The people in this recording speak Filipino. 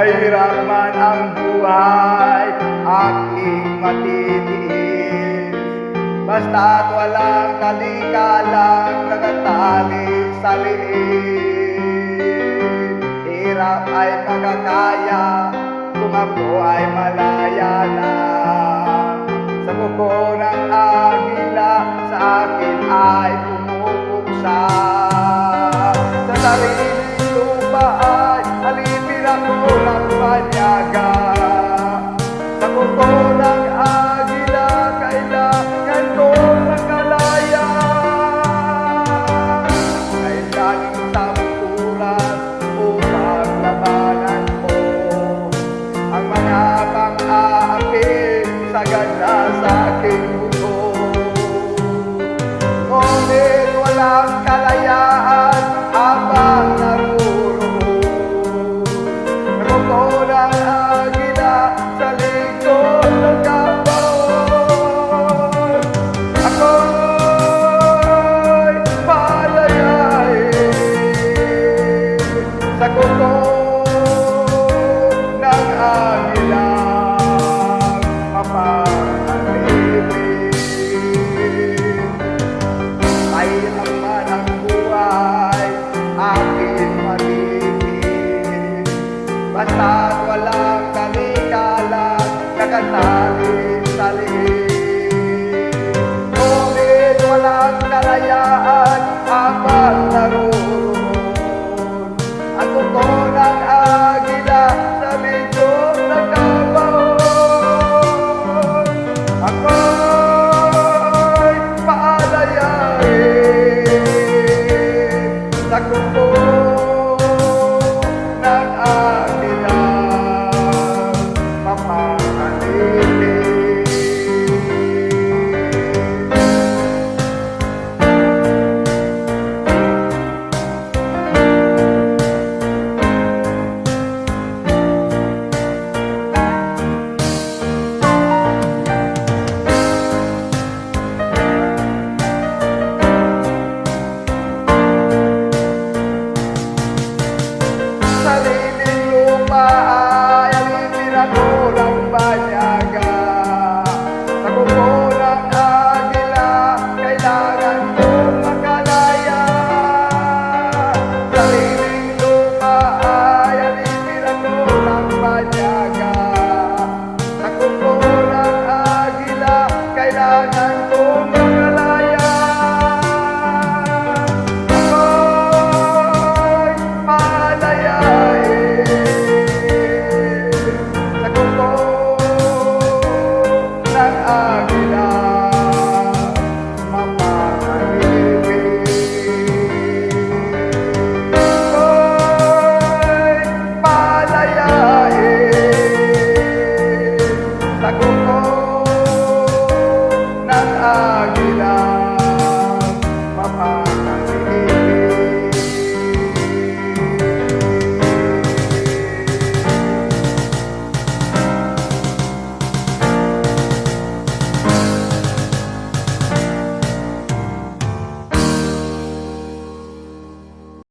Mahirap man ang buhay, aking matitiis. Basta't walang kalikalang nagatali sa liit. Hirap ay makakaya kung ako ay malaya na. Sa kuko ng agila sa akin ay pumupuksa. Sa sariling lupa ay alipin ako ng panyaga. Sa kuko ng agila kailangan ko makalaya. Kailangan tamang oras upang labanan ko ang mga pang-aapi sa ganda sa aking mundo. Ngunit walang kalayaan habang naruroon. Kuko ng agila sa likod ng kabaon. Ako'y palayain sa kuko ng agila. Mahirap man ang buhay, aking matitiis. Basta't walang kalikalang nakatali sa liit. Ngunit walang kalayaan habang naroon. Ang kuko ng agila sa likod ng kabaon. Ako